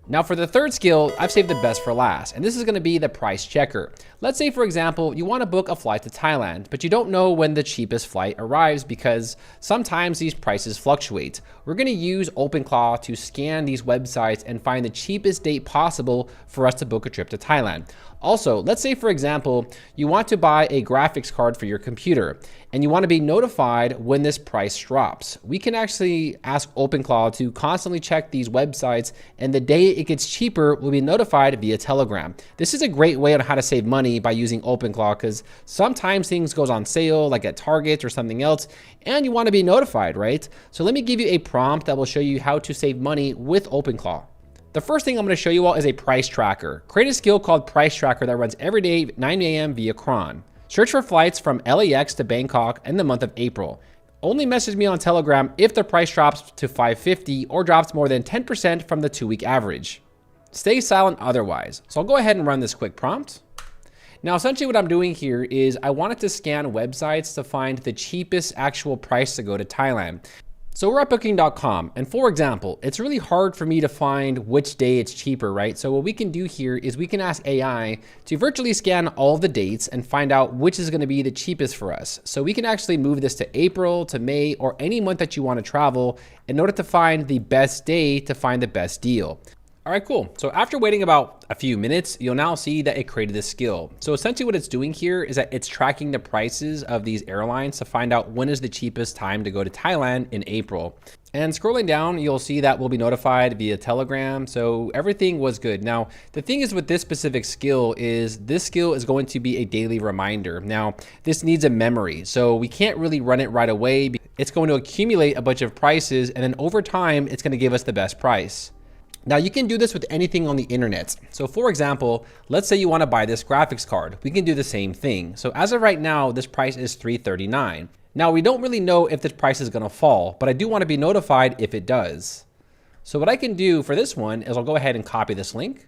Now for the third skill, I've saved the best for last, and this is gonna be the price checker. Let's say, for example, you wanna book a flight to Thailand, but you don't know when the cheapest flight arrives because sometimes these prices fluctuate. We're gonna use OpenClaw to scan these websites and find the cheapest date possible for us to book a trip to Thailand. Also, let's say, for example, you want to buy a graphics card for your computer and you want to be notified when this price drops. We can actually ask OpenClaw to constantly check these websites, and the day it gets cheaper, we'll be notified via Telegram. This is a great way on how to save money by using OpenClaw because sometimes things goes on sale, like at Target or something else, and you want to be notified, right? So let me give you a prompt that will show you how to save money with OpenClaw. The first thing I'm going to show you all is a price tracker. Create a skill called Price Tracker that runs every day at 9 a.m. via cron. Search for flights from LAX to Bangkok in the month of April. Only message me on Telegram if the price drops to $550 or drops more than 10% from the 2-week average. Stay silent otherwise. So I'll go ahead and run this quick prompt. Now, essentially what I'm doing here is I wanted to scan websites to find the cheapest actual price to go to Thailand. So we're at booking.com, and for example, it's really hard for me to find which day it's cheaper, right? So what we can do here is we can ask AI to virtually scan all of the dates and find out which is going to be the cheapest for us. So we can actually move this to April, to May, or any month that you want to travel in order to find the best day to find the best deal. All right, cool. So after waiting about a few minutes, you'll now see that it created this skill. So essentially what it's doing here is that it's tracking the prices of these airlines to find out when is the cheapest time to go to Thailand in April. And scrolling down, you'll see that we'll be notified via Telegram. So everything was good. Now, the thing is with this specific skill is this skill is going to be a daily reminder. Now, this needs a memory. So we can't really run it right away. It's going to accumulate a bunch of prices, and then over time, it's going to give us the best price. Now you can do this with anything on the internet. So for example, let's say you want to buy this graphics card. We can do the same thing. So as of right now, this price is $339. Now we don't really know if this price is going to fall, but I do want to be notified if it does. So what I can do for this one is I'll go ahead and copy this link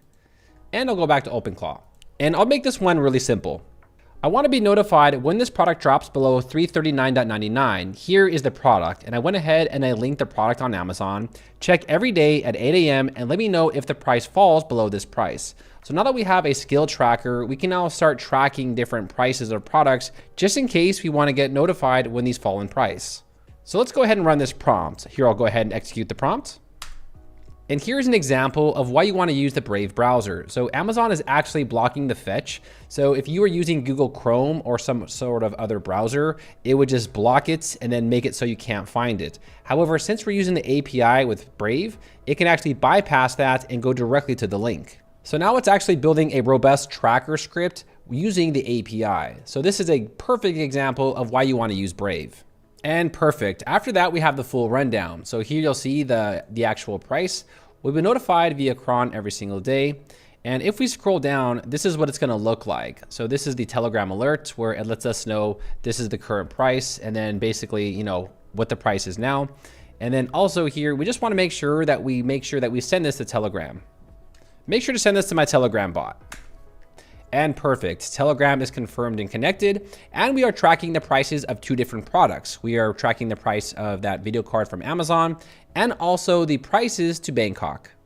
and I'll go back to OpenClaw. And I'll make this one really simple. I want to be notified when this product drops below $339.99. Here is the product. And I went ahead and I linked the product on Amazon. Check every day at 8 a.m. and let me know if the price falls below this price. So now that we have a skill tracker, we can now start tracking different prices of products just in case we want to get notified when these fall in price. So let's go ahead and run this prompt. Here, I'll go ahead and execute the prompt. And here's an example of why you want to use the Brave browser. So Amazon is actually blocking the fetch. So if you were using Google Chrome or some sort of other browser, it would just block it and then make it so you can't find it. However, since we're using the API with Brave, it can actually bypass that and go directly to the link. So now it's actually building a robust tracker script using the API. So this is a perfect example of why you want to use Brave. And perfect. After that, we have the full rundown. So here you'll see the actual price. We'll be notified via cron every single day. And if we scroll down, this is what it's going to look like. So this is the Telegram alert where it lets us know this is the current price and then basically, you know, what the price is now. And then also here, we just want to make sure that we send this to Telegram. Make sure to send this to my Telegram bot. And perfect. Telegram is confirmed and connected, and we are tracking the prices of 2 different products. We are tracking the price of that video card from Amazon and also the prices to Bangkok.